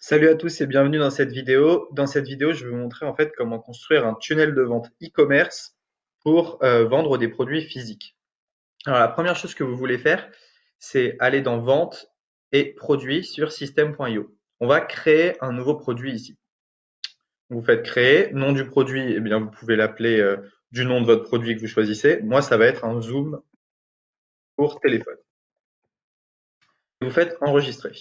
Salut à tous et bienvenue dans cette vidéo. Dans cette vidéo, je vais vous montrer en fait comment construire un tunnel de vente e-commerce pour vendre des produits physiques. Alors la première chose que vous voulez faire, c'est aller dans Vente et Produits sur System.io. On va créer un nouveau produit ici. Vous faites créer, nom du produit, eh bien vous pouvez l'appeler du nom de votre produit que vous choisissez. Moi, ça va être un zoom pour téléphone. Vous faites enregistrer.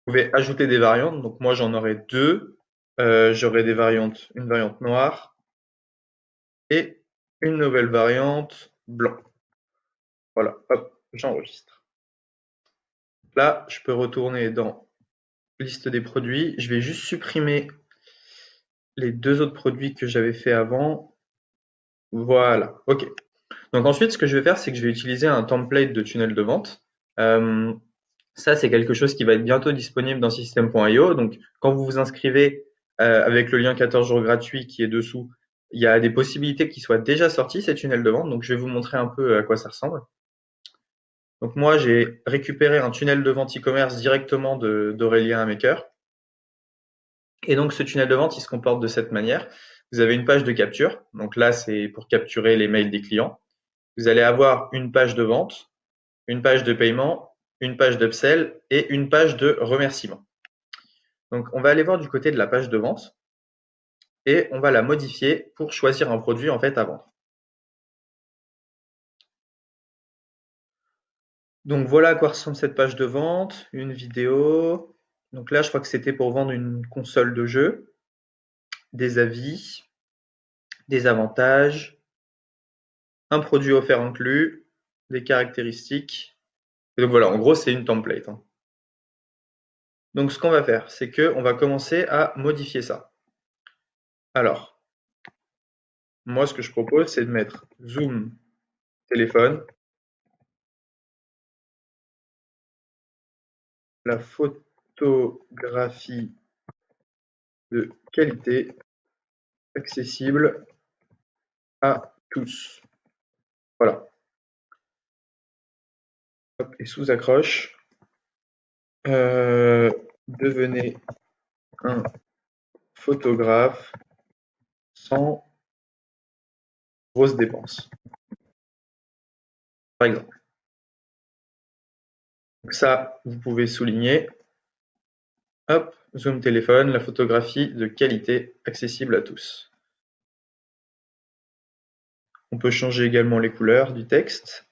Vous pouvez ajouter des variantes. Donc moi, j'en aurai deux. J'aurai des variantes, une variante noire et une nouvelle variante blanc. Voilà, hop, j'enregistre. Là, je peux retourner dans liste des produits. Je vais juste supprimer les deux autres produits que j'avais fait avant. Voilà, ok. Donc ensuite, ce que je vais faire, c'est que je vais utiliser un template de tunnel de vente. Euh, Ça, c'est quelque chose qui va être bientôt disponible dans System.io. Donc, quand vous vous inscrivez avec le lien 14 jours gratuit qui est dessous, il y a des possibilités qui soient déjà sortis ces tunnels de vente. Donc, je vais vous montrer un peu à quoi ça ressemble. Donc, moi, j'ai récupéré un tunnel de vente e-commerce directement d'Aurélien Maker. Et donc, ce tunnel de vente, il se comporte de cette manière. Vous avez une page de capture. Donc là, c'est pour capturer les mails des clients. Vous allez avoir une page de vente, une page de paiement, une page d'upsell et une page de remerciement. Donc, on va aller voir du côté de la page de vente et on va la modifier pour choisir un produit en fait à vendre. Donc, voilà à quoi ressemble cette page de vente, une vidéo. Donc là, je crois que c'était pour vendre une console de jeu, des avis, des avantages, un produit offert inclus, des caractéristiques. Et donc voilà, en gros, c'est une template, hein. Donc, ce qu'on va faire, c'est que on va commencer à modifier ça. Alors, moi, ce que je propose, c'est de mettre zoom téléphone, la photographie de qualité accessible à tous. Voilà. Hop, et sous accroche, devenez un photographe sans grosses dépenses, par exemple. Donc ça, vous pouvez souligner. Hop, zoom téléphone, la photographie de qualité accessible à tous. On peut changer également les couleurs du texte.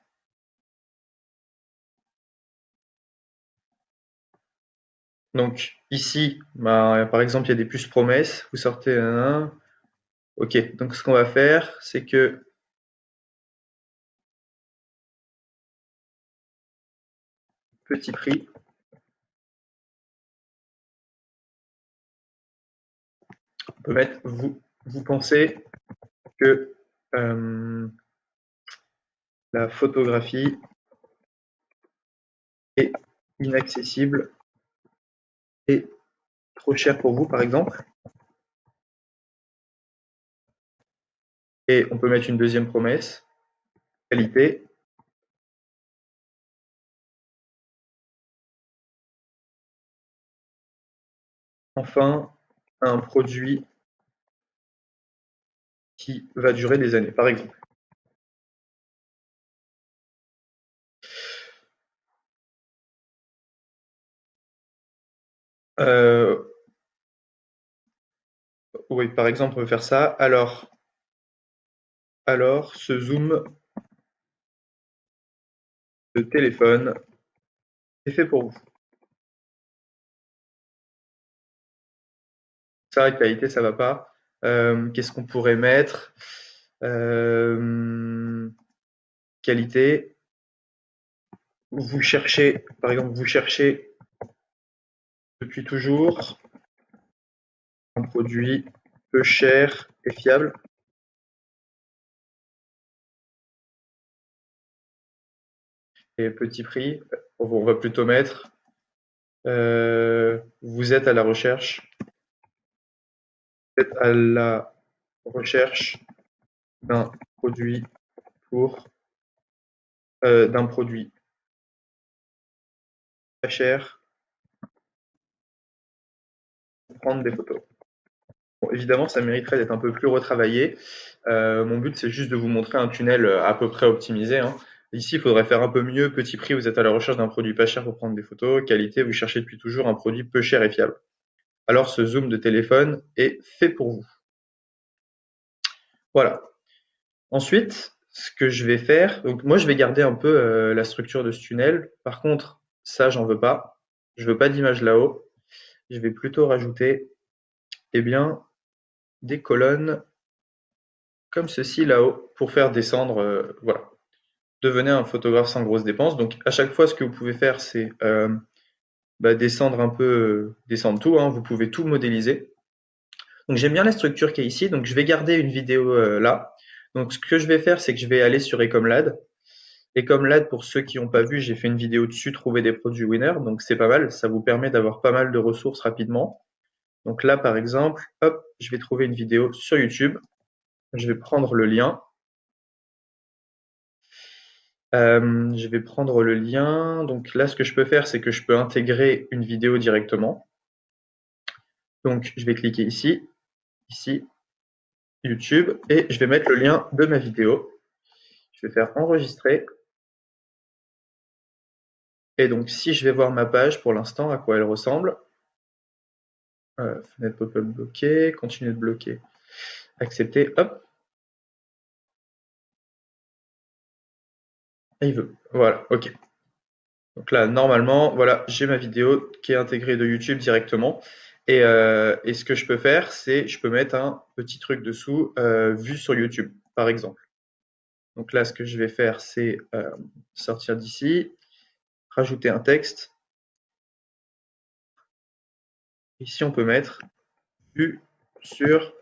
Donc ici, par exemple, il y a des puces promesses. Vous sortez un. Ok, donc ce qu'on va faire, c'est que petit prix, on peut mettre vous pensez que la photographie est inaccessible et trop cher pour vous, par exemple. Et on peut mettre une deuxième promesse, qualité. Enfin, un produit qui va durer des années, par exemple. Euh, oui, par exemple, on peut faire ça. Alors, ce zoom de téléphone est fait pour vous. Ça, qualité, ça va pas. Qu'est-ce qu'on pourrait mettre? Qualité. Vous cherchez, par exemple, vous cherchez depuis toujours un produit peu cher et fiable. Et petit prix, on va plutôt mettre vous êtes à la recherche, d'un produit pour d'un produit pas cher prendre des photos. Bon, évidemment, ça mériterait d'être un peu plus retravaillé. Mon but, c'est juste de vous montrer un tunnel à peu près optimisé, hein. Ici, il faudrait faire un peu mieux. Petit prix, vous êtes à la recherche d'un produit pas cher pour prendre des photos. Qualité, vous cherchez depuis toujours un produit peu cher et fiable. Alors, ce zoom de téléphone est fait pour vous. Voilà. Ensuite, ce que je vais faire, donc moi, je vais garder un peu la structure de ce tunnel. Par contre, ça, j'en veux pas. Je veux pas d'image là-haut. Je vais plutôt rajouter, eh bien, des colonnes comme ceci là-haut pour faire descendre, voilà. Devenez un photographe sans grosses dépenses. Donc à chaque fois, ce que vous pouvez faire, c'est descendre un peu, descendre tout, hein. Vous pouvez tout modéliser. Donc j'aime bien la structure qui est ici. Donc je vais garder une vidéo là. Donc ce que je vais faire, c'est que je vais aller sur Ecomlad. Ecomlad, pour ceux qui n'ont pas vu, j'ai fait une vidéo dessus, trouver des produits winner. Donc c'est pas mal. Ça vous permet d'avoir pas mal de ressources rapidement. Donc là, par exemple, hop, je vais trouver une vidéo sur YouTube. Je vais prendre le lien. Je vais prendre le lien. Donc là, ce que je peux faire, c'est que je peux intégrer une vidéo directement. Donc je vais cliquer ici, ici, YouTube, et je vais mettre le lien de ma vidéo. Je vais faire enregistrer. Et donc si je vais voir ma page pour l'instant, à quoi elle ressemble. Fenêtre pop-up bloquée, continuer de bloquer, accepter, hop, et il veut. Voilà, ok. Donc là, normalement, voilà, j'ai ma vidéo qui est intégrée de YouTube directement. Et ce que je peux faire, c'est je peux mettre un petit truc dessous, vue sur YouTube, par exemple. Donc là, ce que je vais faire, c'est sortir d'ici, rajouter un texte. Ici, on peut mettre vue sur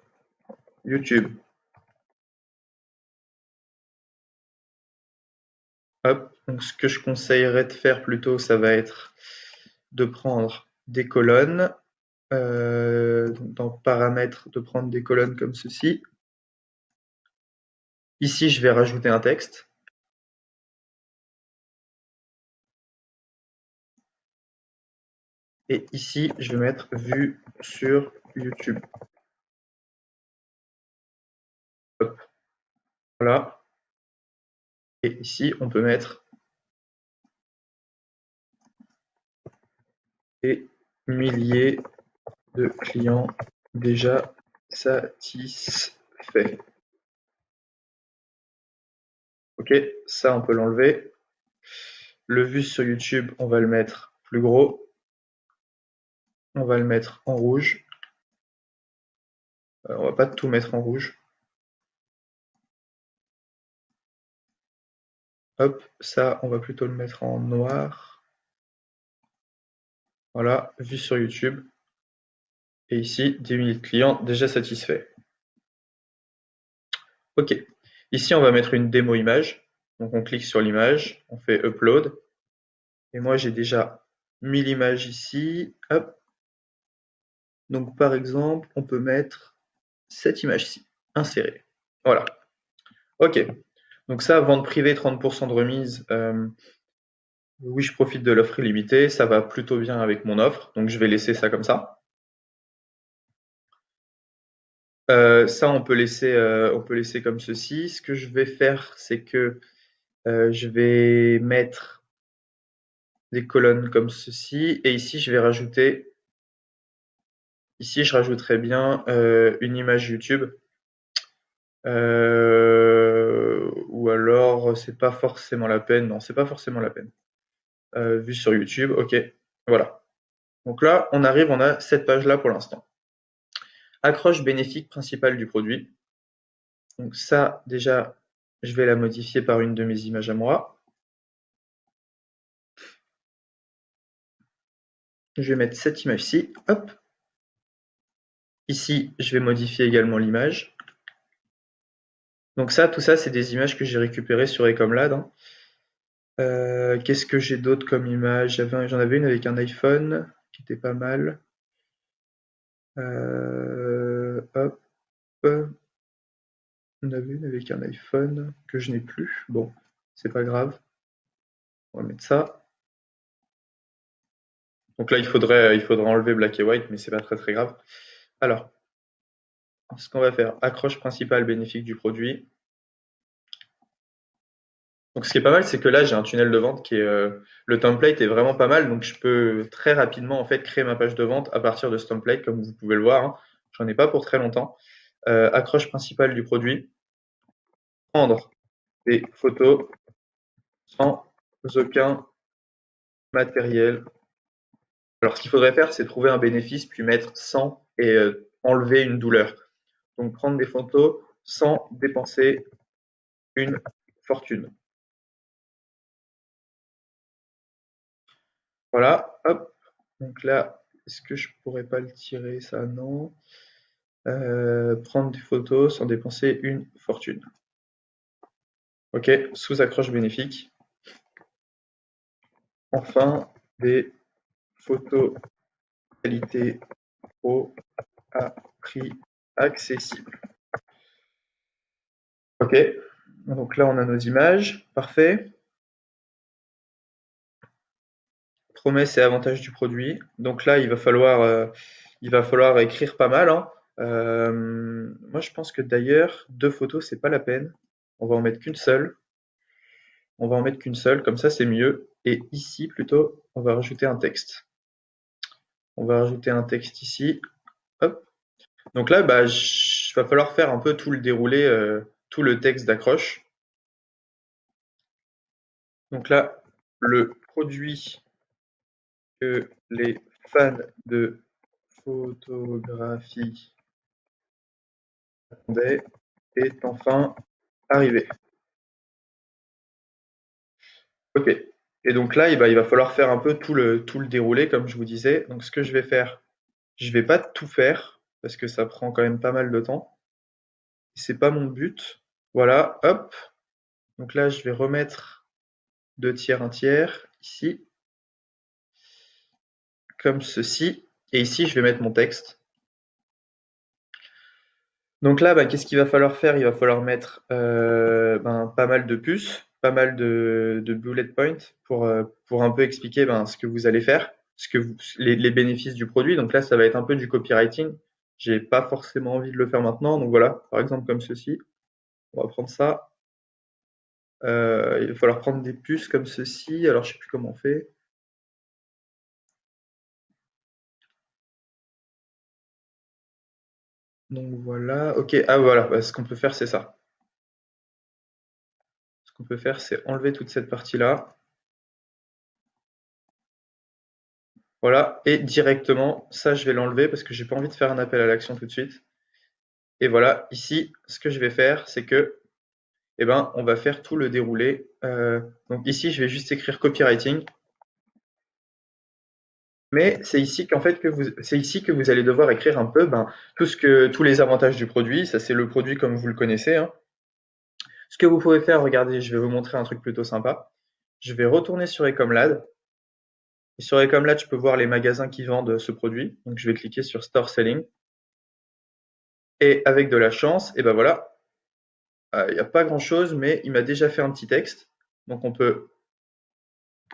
YouTube. Hop. Donc ce que je conseillerais de faire plutôt, ça va être de prendre des colonnes. Donc dans paramètres, de prendre des colonnes comme ceci. Ici, je vais rajouter un texte. Et ici, je vais mettre vue sur YouTube. Hop, voilà. Et ici, on peut mettre des milliers de clients déjà satisfaits. Ok, ça, on peut l'enlever. Le vue sur YouTube, on va le mettre plus gros. On va le mettre en rouge. On va pas tout mettre en rouge. Hop, ça, on va plutôt le mettre en noir. Voilà, vue sur YouTube. Et ici, 10 000 clients déjà satisfaits. Ok. Ici, on va mettre une démo image. Donc, on clique sur l'image, on fait Upload. Et moi, j'ai déjà mis l'image ici. Hop. Donc, par exemple, on peut mettre cette image-ci, insérer. Voilà. Ok. Donc ça, vente privée, 30% de remise. Oui, je profite de l'offre illimitée. Ça va plutôt bien avec mon offre. Donc, je vais laisser ça comme ça. Ça, on peut laisser comme ceci. Ce que je vais faire, c'est que je vais mettre des colonnes comme ceci. Et ici, je vais rajouter, ici, je rajouterai bien une image YouTube. Ou alors, c'est pas forcément la peine. Non, c'est pas forcément la peine. Vue sur YouTube, ok. Voilà. Donc là, on arrive, on a cette page-là pour l'instant. Accroche bénéfique principale du produit. Donc ça, déjà, je vais la modifier par une de mes images à moi. Je vais mettre cette image-ci. Hop. Ici, je vais modifier également l'image. Donc ça, tout ça, c'est des images que j'ai récupérées sur Ecomlad, hein. Qu'est-ce que j'ai d'autre comme image? J'en avais une avec un iPhone qui était pas mal. Hop. On avait une avec un iPhone que je n'ai plus. Bon, c'est pas grave. On va mettre ça. Donc là, il faudrait enlever black et white, mais c'est pas très très grave. Alors, ce qu'on va faire, accroche principale bénéfique du produit. Donc ce qui est pas mal, c'est que là, j'ai un tunnel de vente le template est vraiment pas mal, donc je peux très rapidement en fait créer ma page de vente à partir de ce template, comme vous pouvez le voir, hein. J'en ai pas pour très longtemps. Accroche principale du produit, prendre des photos sans aucun matériel. Alors ce qu'il faudrait faire, c'est trouver un bénéfice, puis mettre sans et enlever une douleur. Donc prendre des photos sans dépenser une fortune. Voilà, hop. Donc là, est-ce que je pourrais pas le tirer ça? Non. Prendre des photos sans dépenser une fortune. Ok, sous accroche bénéfique. Enfin, des photos qualité pro à prix accessible. Ok, donc là on a nos images, parfait. Promesses et avantages du produit. Donc là il va falloir écrire pas mal, hein. Moi je pense que d'ailleurs 2 photos c'est pas la peine. On va en mettre qu'une seule. On va en mettre qu'une seule, comme ça c'est mieux. Et ici plutôt, on va rajouter un texte. On va rajouter un texte ici. Hop. Donc là, bah, va falloir faire un peu tout le déroulé, tout le texte d'accroche. Donc là, le produit que les fans de photographie attendaient est enfin arrivé. Ok. Et donc là, il va falloir faire un peu tout le déroulé, comme je vous disais. Donc ce que je vais faire, je vais pas tout faire, parce que ça prend quand même pas mal de temps. C'est pas mon but. Voilà, hop. Donc là, je vais remettre 2 tiers, 1 tiers, ici, comme ceci. Et ici, je vais mettre mon texte. Donc là, bah, qu'est-ce qu'il va falloir faire? Il va falloir mettre pas mal de puces, pas mal de bullet points pour un peu expliquer ce que vous allez faire, les bénéfices du produit. Donc là, ça va être un peu du copywriting. J'ai pas forcément envie de le faire maintenant. Donc voilà, par exemple comme ceci. On va prendre ça. Il va falloir prendre des puces comme ceci. Alors je sais plus comment on fait. Donc voilà, ok, ah voilà, bah, ce qu'on peut faire c'est ça. Ce qu'on peut faire c'est enlever toute cette partie-là, voilà, et directement, ça je vais l'enlever parce que j'ai pas envie de faire un appel à l'action tout de suite. Et voilà, ici, ce que je vais faire, c'est que, on va faire tout le déroulé. Donc ici, je vais juste écrire copywriting, mais c'est ici que vous allez devoir écrire un peu tous les avantages du produit. Ça c'est le produit comme vous le connaissez, hein. Ce que vous pouvez faire, regardez, je vais vous montrer un truc plutôt sympa. Je vais retourner sur Ecomlad. Et sur Ecomlad, je peux voir les magasins qui vendent ce produit. Donc je vais cliquer sur Store Selling. Et avec de la chance, et ben voilà, il n'y a pas grand-chose, mais il m'a déjà fait un petit texte. Donc on peut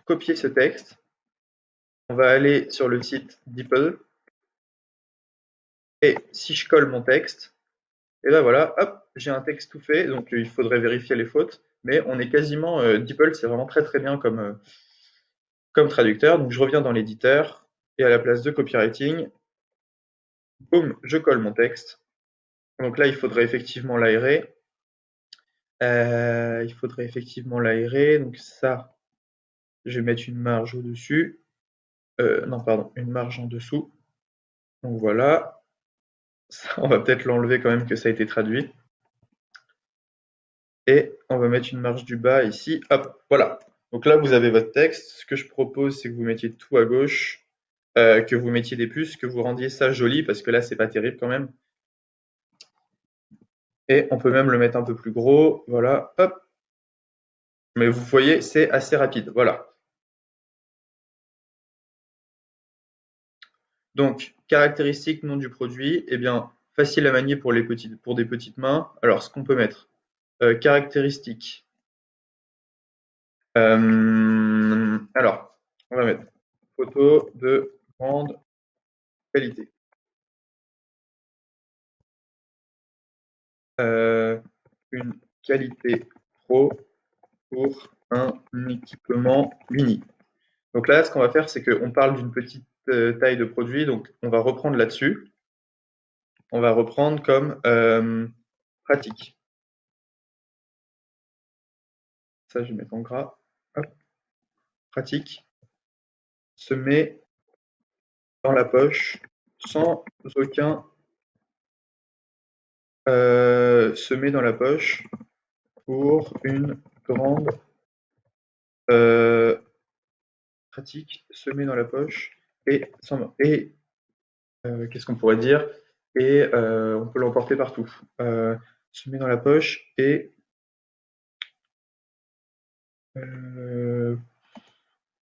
copier ce texte. On va aller sur le site DeepL. Et si je colle mon texte, et ben voilà, hop, j'ai un texte tout fait. Donc il faudrait vérifier les fautes. Mais on est quasiment, DeepL, c'est vraiment très très bien comme traducteur. Donc je reviens dans l'éditeur. Et à la place de copywriting, boum, je colle mon texte. Donc là, il faudrait effectivement l'aérer. Il faudrait effectivement l'aérer. Donc ça, je vais mettre une marge au-dessus. Non, pardon, une marge en dessous. Donc voilà. Ça, on va peut-être l'enlever quand même que ça a été traduit. Et on va mettre une marge du bas ici. Hop, voilà. Donc là, vous avez votre texte. Ce que je propose, c'est que vous mettiez tout à gauche, que vous mettiez des puces, que vous rendiez ça joli, parce que là, c'est pas terrible quand même. Et on peut même le mettre un peu plus gros. Voilà, hop. Mais vous voyez, c'est assez rapide. Voilà. Donc, caractéristiques, nom du produit, eh bien, facile à manier pour des petites mains. Alors, ce qu'on peut mettre, caractéristiques. Alors, on va mettre photos de grande qualité. Une qualité pro pour un équipement mini. Donc là, ce qu'on va faire, c'est qu'on parle d'une petite taille de produit, donc on va reprendre là-dessus. On va reprendre comme pratique. Ça, je vais mettre en gras. Hop, pratique. Se met dans la poche sans aucun se met dans la poche pour une grande pratique, se met dans la poche et qu'est-ce qu'on pourrait dire? Et on peut l'emporter partout. Se met dans la poche et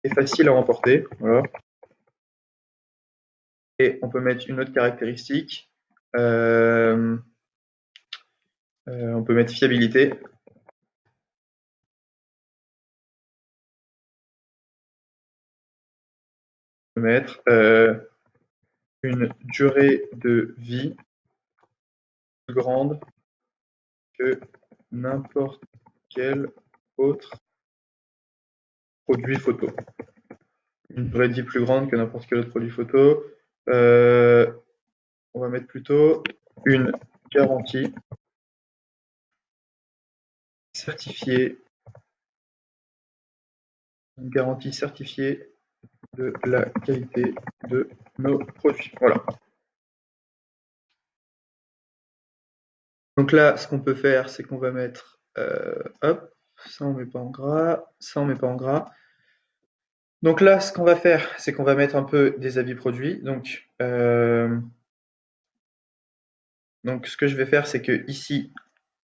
est facile à emporter. Voilà. Et on peut mettre une autre caractéristique. On peut mettre fiabilité. On peut mettre une durée de vie plus grande que n'importe quel autre produit photo. Une durée de vie plus grande que n'importe quel autre produit photo. On va mettre plutôt une garantie certifiée, une garantie certifiée de la qualité de nos produits. Voilà. Donc là, ce qu'on peut faire, c'est qu'on va mettre, hop, ça on met pas en gras, ça on met pas en gras. Donc là, ce qu'on va faire, c'est qu'on va mettre un peu des avis produits. Donc ce que je vais faire, c'est que ici,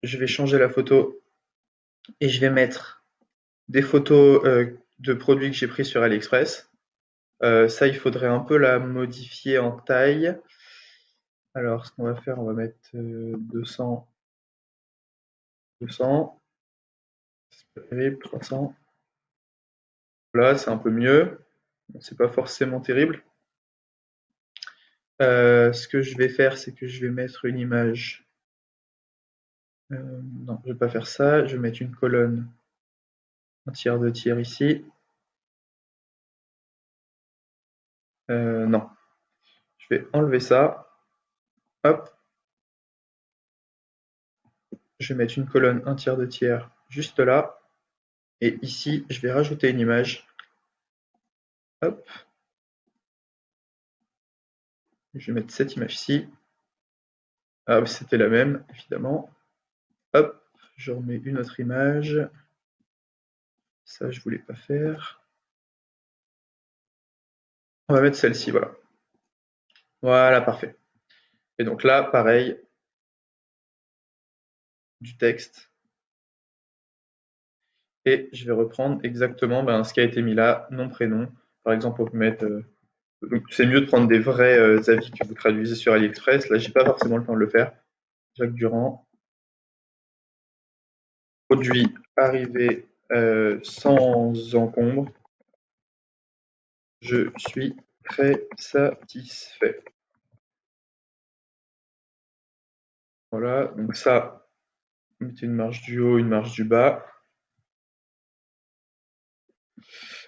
je vais changer la photo et je vais mettre des photos de produits que j'ai pris sur AliExpress. Ça, il faudrait un peu la modifier en taille. Alors, ce qu'on va faire, on va mettre 200, 200, c'est pas terrible, 300. Là, c'est un peu mieux. C'est pas forcément terrible. Ce que je vais faire, c'est que je vais mettre une image. Non, je vais pas faire ça. Je vais mettre une colonne, un tiers de tiers ici. Non, je vais enlever ça. Hop, je vais mettre une colonne, un tiers de tiers juste là. Et ici, je vais rajouter une image. Hop, je vais mettre cette image-ci. Ah, c'était la même, évidemment. Hop, je remets une autre image. Ça, je voulais pas faire. On va mettre celle-ci, voilà. Voilà, parfait. Et donc là, pareil, du texte. Et je vais reprendre exactement ce qui a été mis là, nom, prénom. Par exemple, on peut mettre. Donc c'est mieux de prendre des vrais avis que vous traduisez sur AliExpress. Là, j'ai pas forcément le temps de le faire. Jacques Durand. Produit arrivé sans encombre. Je suis très satisfait. Voilà, donc ça, mettez une marge du haut, une marge du bas.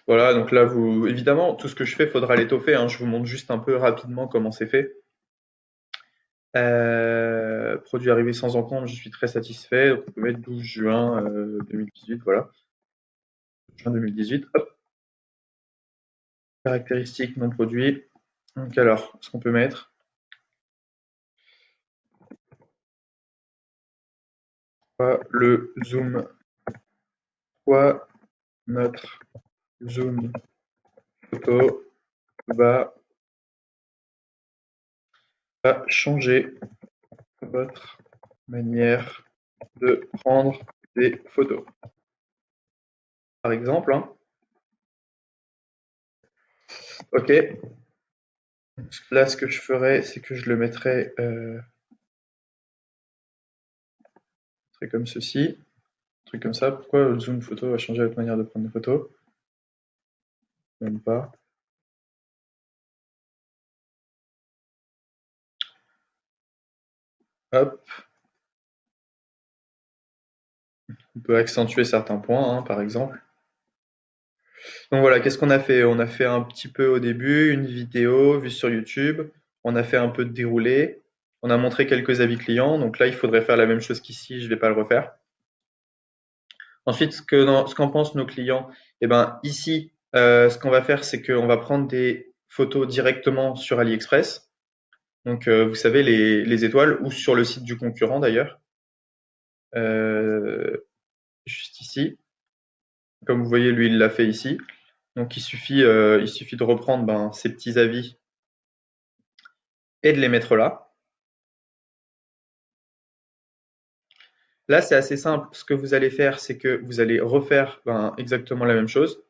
Voilà, donc là, évidemment, tout ce que je fais, faudra l'étoffer, hein. Je vous montre juste un peu rapidement comment c'est fait. Produit arrivé sans encombre, je suis très satisfait. Donc on peut mettre 12 juin 2018, voilà. Juin 2018, hop. Caractéristiques non produits. Donc alors, ce qu'on peut mettre, le zoom, quoi, notre zoom photo va changer votre manière de prendre des photos. Par exemple, hein. Ok. Là, ce que je ferais, c'est que je le mettrais comme ceci, un truc comme ça. Pourquoi le zoom photo va changer votre manière de prendre des photos? Même pas. Hop, on peut accentuer certains points, hein, par exemple. Donc voilà, qu'est-ce qu'on a fait? On a fait un petit peu au début, une vidéo vue sur YouTube. On a fait un peu de déroulé. On a montré quelques avis clients. Donc là, il faudrait faire la même chose qu'ici. Je ne vais pas le refaire. Ensuite, ce qu'en pensent nos clients, eh ben, ici, ce qu'on va faire, c'est qu'on va prendre des photos directement sur AliExpress. Donc, vous savez, les étoiles, ou sur le site du concurrent d'ailleurs, euh, juste ici. Comme vous voyez, lui, il l'a fait ici. Donc, il suffit de reprendre ces petits avis et de les mettre là. Là, c'est assez simple. Ce que vous allez faire, c'est que vous allez refaire exactement la même chose.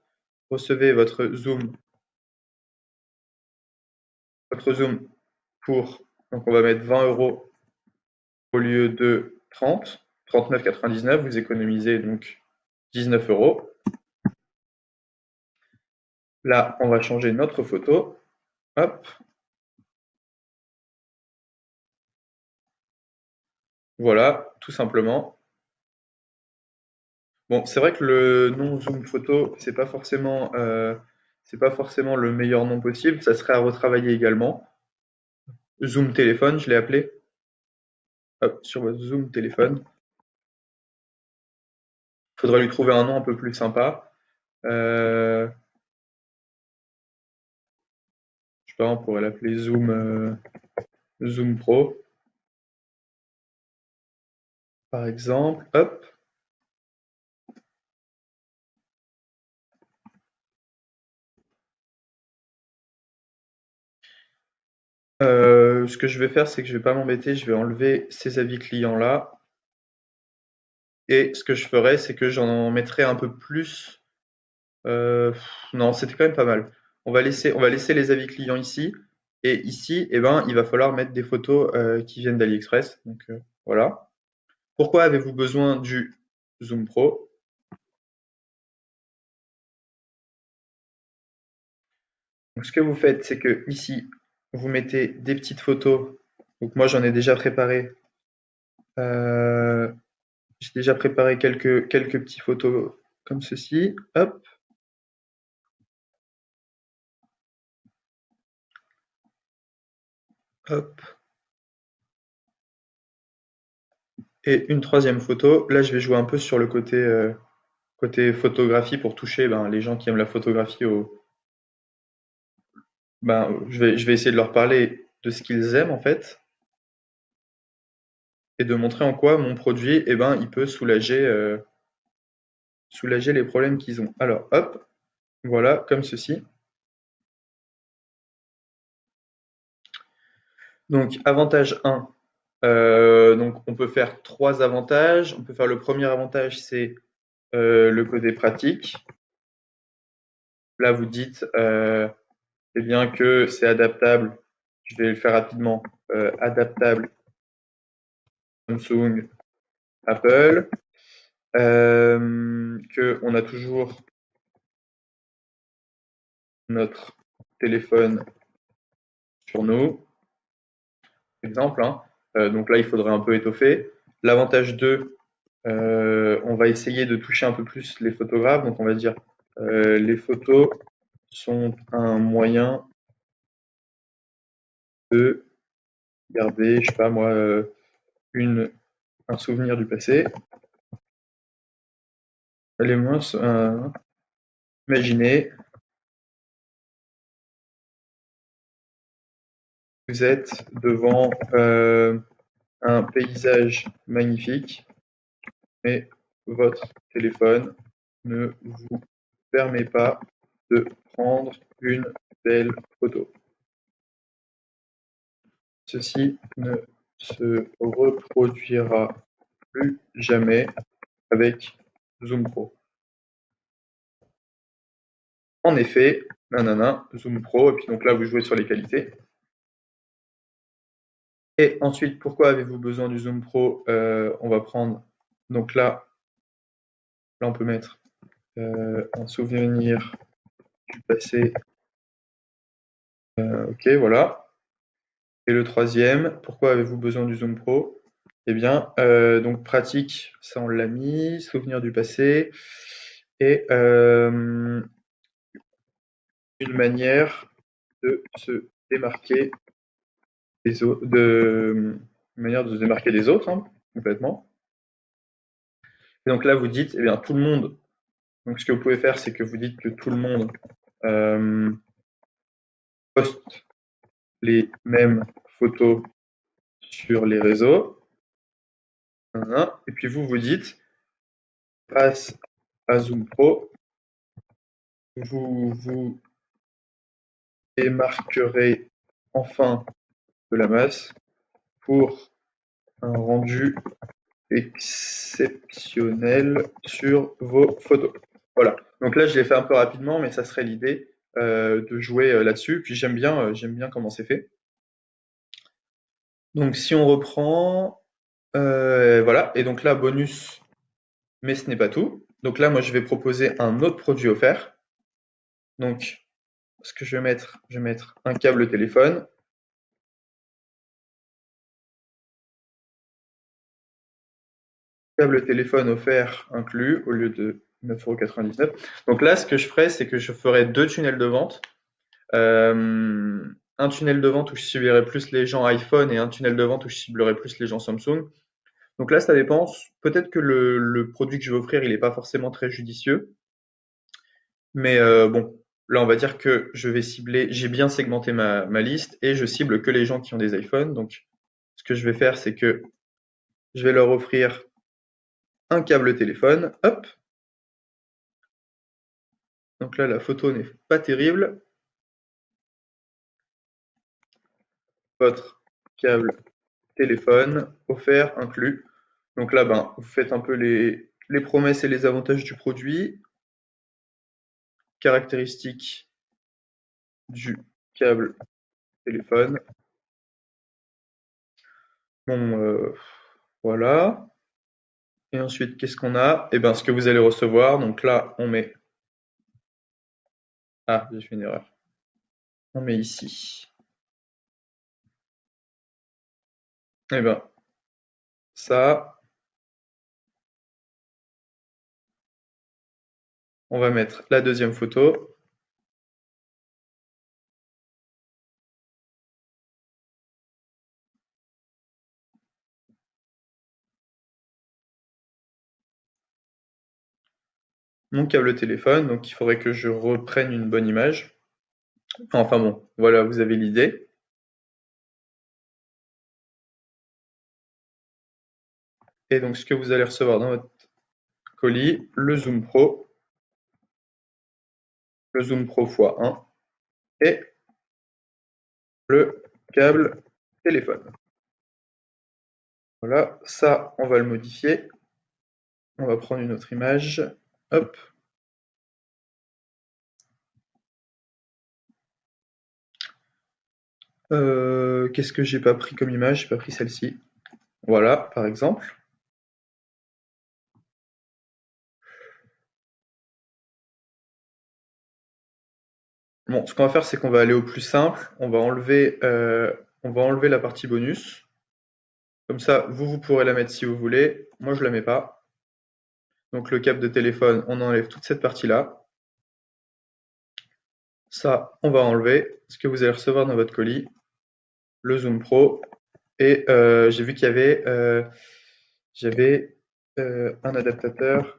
Recevez votre zoom pour, donc on va mettre 20 euros au lieu de 30, 39,99. Vous économisez donc 19 euros. Là, on va changer notre photo. Hop, voilà, tout simplement. Bon, c'est vrai que le nom zoom photo, c'est pas forcément le meilleur nom possible. Ça serait à retravailler également. Zoom téléphone, je l'ai appelé. Hop, sur votre zoom téléphone. Faudra lui trouver un nom un peu plus sympa. Je sais pas, on pourrait l'appeler Zoom Pro, par exemple. Hop. Ce que je vais faire, c'est que je vais pas m'embêter, je vais enlever ces avis clients là. Et ce que je ferai, c'est que j'en mettrai un peu plus. Non, c'était quand même pas mal. On va laisser les avis clients ici. Et ici, eh ben, il va falloir mettre des photos qui viennent d'AliExpress. Donc voilà. Pourquoi avez-vous besoin du Zoom Pro? Donc, ce que vous faites, c'est que ici, vous mettez des petites photos. Donc moi, j'en ai déjà préparé. euh, j'ai déjà préparé quelques petites photos comme ceci. Hop, hop. Et une troisième photo. Là, je vais jouer un peu sur le côté photographie pour toucher les gens qui aiment la photographie. Je vais essayer de leur parler de ce qu'ils aiment en fait et de montrer en quoi mon produit, il peut soulager les problèmes qu'ils ont. Alors, hop, voilà, comme ceci. Donc, avantage 1. Donc, on peut faire trois avantages. On peut faire le premier avantage, c'est le côté pratique. Là, vous dites eh bien que c'est adaptable. Je vais le faire rapidement. Adaptable Samsung, Apple. Que on a toujours notre téléphone sur nous. Exemple, hein. Donc là, il faudrait un peu étoffer. L'avantage 2, on va essayer de toucher un peu plus les photographes. Donc on va dire les photos sont un moyen de garder, je sais pas moi, une, un souvenir du passé. Les moins, imaginez, vous êtes devant un paysage magnifique, mais votre téléphone ne vous permet pas de prendre une belle photo. Ceci ne se reproduira plus jamais avec Zoom Pro. En effet, nanana, Zoom Pro, et puis donc là vous jouez sur les qualités. Et ensuite, pourquoi avez-vous besoin du Zoom Pro? On va prendre, donc là on peut mettre un souvenir du passé. Ok, voilà. Et le troisième, pourquoi avez-vous besoin du Zoom Pro? Eh bien, donc pratique, ça on l'a mis, souvenir du passé, et une manière de se démarquer des autres, une manière de se démarquer des autres, hein, complètement. Et donc là, vous dites, eh bien, tout le monde. Donc ce que vous pouvez faire, c'est que vous dites que tout le monde euh, poste les mêmes photos sur les réseaux. Et puis vous vous dites, grâce à Zoom Pro, vous vous démarquerez enfin de la masse pour un rendu exceptionnel sur vos photos. Voilà. Donc là, je l'ai fait un peu rapidement, mais ça serait l'idée de jouer là-dessus. Puis j'aime bien comment c'est fait. Donc si on reprend, voilà. Et donc là, bonus, mais ce n'est pas tout. Donc là, moi, je vais proposer un autre produit offert. Donc, ce que je vais mettre un câble téléphone. Câble téléphone offert inclus au lieu de 9,99 €. Donc là, ce que je ferais, c'est que je ferais deux tunnels de vente. Un tunnel de vente où je ciblerai plus les gens iPhone et un tunnel de vente où je ciblerai plus les gens Samsung. Donc là, ça dépend. Peut-être que le produit que je vais offrir, il n'est pas forcément très judicieux. Mais bon, là, on va dire que je vais cibler, j'ai bien segmenté ma liste et je cible que les gens qui ont des iPhones. Donc, ce que je vais faire, c'est que je vais leur offrir un câble téléphone. Hop. Donc là, la photo n'est pas terrible. Votre câble téléphone offert inclus. Donc là, ben, vous faites un peu les promesses et les avantages du produit, caractéristiques du câble téléphone. Bon, voilà. Et ensuite, qu'est-ce qu'on a? Eh ben, ce que vous allez recevoir. Donc là, on met. Ah, j'ai fait une erreur. On met ici. Eh ben, ça, on va mettre la deuxième photo. Mon câble téléphone. Donc, il faudrait que je reprenne une bonne image. Enfin bon, voilà, vous avez l'idée. Et donc, ce que vous allez recevoir dans votre colis, le Zoom Pro x1 et le câble téléphone. Voilà, ça, on va le modifier. On va prendre une autre image. Hop. Qu'est-ce que j'ai pas pris comme image? J'ai pas pris celle-ci. Voilà, par exemple. Bon, ce qu'on va faire, c'est qu'on va aller au plus simple. On va enlever la partie bonus. Comme ça, vous pourrez la mettre si vous voulez. Moi, je la mets pas. Donc, le câble de téléphone, on enlève toute cette partie-là. Ça, on va enlever. Ce que vous allez recevoir dans votre colis, le Zoom Pro. Et j'ai vu qu'il y avait, j'avais un adaptateur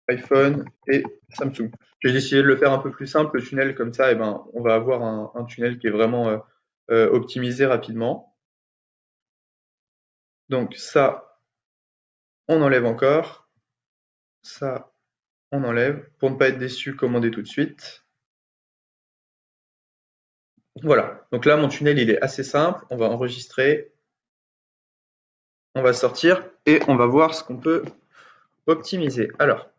iPhone et Samsung. J'ai décidé de le faire un peu plus simple, le tunnel, comme ça, eh ben, on va avoir un tunnel qui est vraiment optimisé rapidement. Donc ça, on enlève encore. Ça, on enlève. Pour ne pas être déçu, commandez tout de suite. Voilà. Donc là, mon tunnel, il est assez simple. On va enregistrer, on va sortir et on va voir ce qu'on peut optimiser. Alors,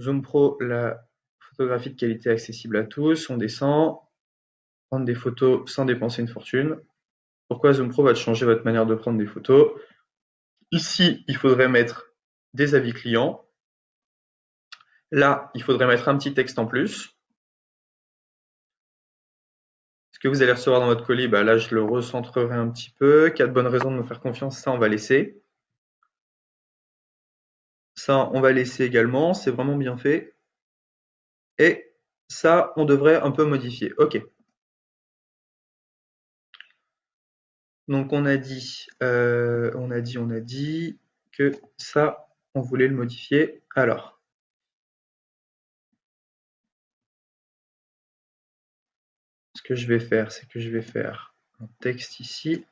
Zoom Pro, la photographie de qualité accessible à tous. On descend. Prendre des photos sans dépenser une fortune. Pourquoi Zoom Pro va changer votre manière de prendre des photos? Ici, il faudrait mettre des avis clients. Là, il faudrait mettre un petit texte en plus. Ce que vous allez recevoir dans votre colis, bah là, je le recentrerai un petit peu. 4 bonnes raisons de me faire confiance, ça, on va laisser. Ça, on va laisser également, c'est vraiment bien fait. Et ça, on devrait un peu modifier. OK. Donc on a dit que ça, on voulait le modifier. Alors, ce que je vais faire, c'est que je vais faire un texte ici.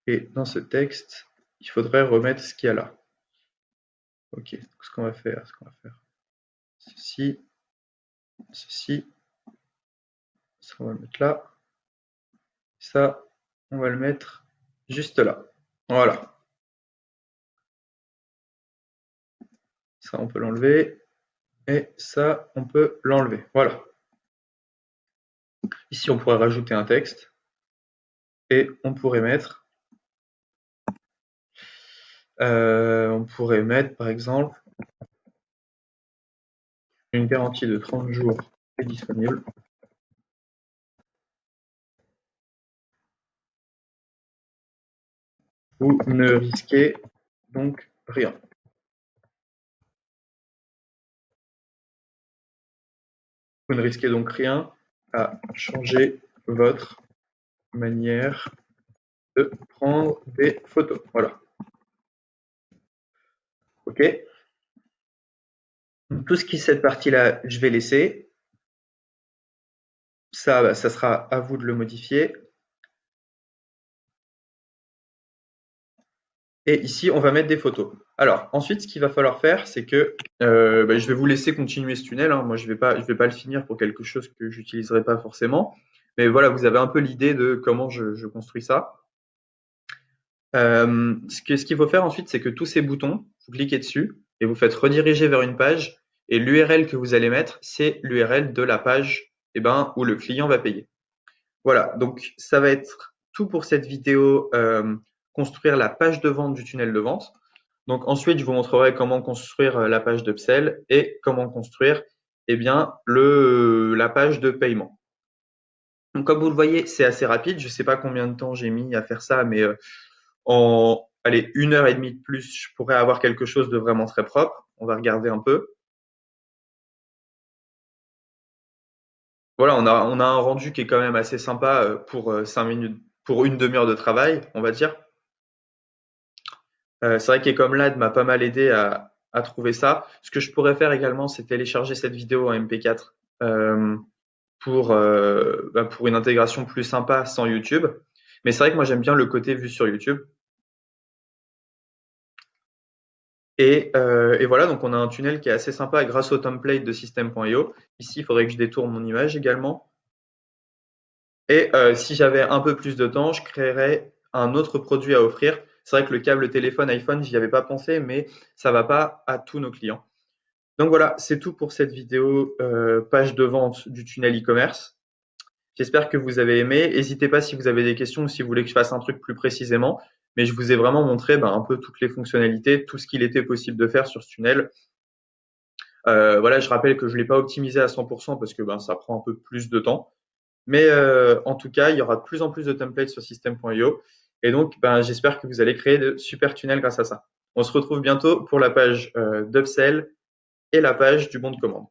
Et dans ce texte, il faudrait remettre ce qu'il y a là. OK. Donc, ce qu'on va faire, ceci, ceci, ça on va le mettre là. Ça, on va le mettre juste là. Voilà. Ça, on peut l'enlever. Et ça, on peut l'enlever. Voilà. Ici, on pourrait rajouter un texte. Et on pourrait mettre, par exemple, une garantie de 30 jours est disponible. Vous ne risquez donc rien. Vous ne risquez donc rien à changer votre manière de prendre des photos. Voilà. OK. Donc, tout ce qui est cette partie-là, je vais laisser. Ça, ça sera à vous de le modifier. Et ici, on va mettre des photos. Alors, ensuite, ce qu'il va falloir faire, c'est que je vais vous laisser continuer ce tunnel, hein. Moi, je vais pas le finir pour quelque chose que j'utiliserai pas forcément. Mais voilà, vous avez un peu l'idée de comment je construis ça. Ce qu'il faut faire ensuite, c'est que tous ces boutons, vous cliquez dessus et vous faites rediriger vers une page. Et l'URL que vous allez mettre, c'est l'URL de la page où le client va payer. Voilà, donc ça va être tout pour cette vidéo, construire la page de vente du tunnel de vente. Donc ensuite, je vous montrerai comment construire la page d'upsell et comment construire la page de paiement. Donc comme vous le voyez, c'est assez rapide. Je ne sais pas combien de temps j'ai mis à faire ça, mais en 1 heure et demie de plus, je pourrais avoir quelque chose de vraiment très propre. On va regarder un peu. Voilà, on a un rendu qui est quand même assez sympa pour 5 minutes, pour une demi-heure de travail, on va dire. C'est vrai qu'Ecomlad m'a pas mal aidé à trouver ça. Ce que je pourrais faire également, c'est télécharger cette vidéo en MP4 pour une intégration plus sympa sans YouTube. Mais c'est vrai que moi j'aime bien le côté vu sur YouTube. Et voilà, donc on a un tunnel qui est assez sympa grâce au template de System.io. Ici, il faudrait que je détourne mon image également. Et si j'avais un peu plus de temps, je créerais un autre produit à offrir. C'est vrai que le câble téléphone iPhone, j'y avais pas pensé, mais ça va pas à tous nos clients. Donc voilà, c'est tout pour cette vidéo page de vente du tunnel e-commerce. J'espère que vous avez aimé. N'hésitez pas si vous avez des questions ou si vous voulez que je fasse un truc plus précisément. Mais je vous ai vraiment montré un peu toutes les fonctionnalités, tout ce qu'il était possible de faire sur ce tunnel. Voilà, je rappelle que je ne l'ai pas optimisé à 100% parce que ça prend un peu plus de temps. Mais en tout cas, il y aura de plus en plus de templates sur System.io. Et donc, j'espère que vous allez créer de super tunnels grâce à ça. On se retrouve bientôt pour la page d'Upsell et la page du bon de commande.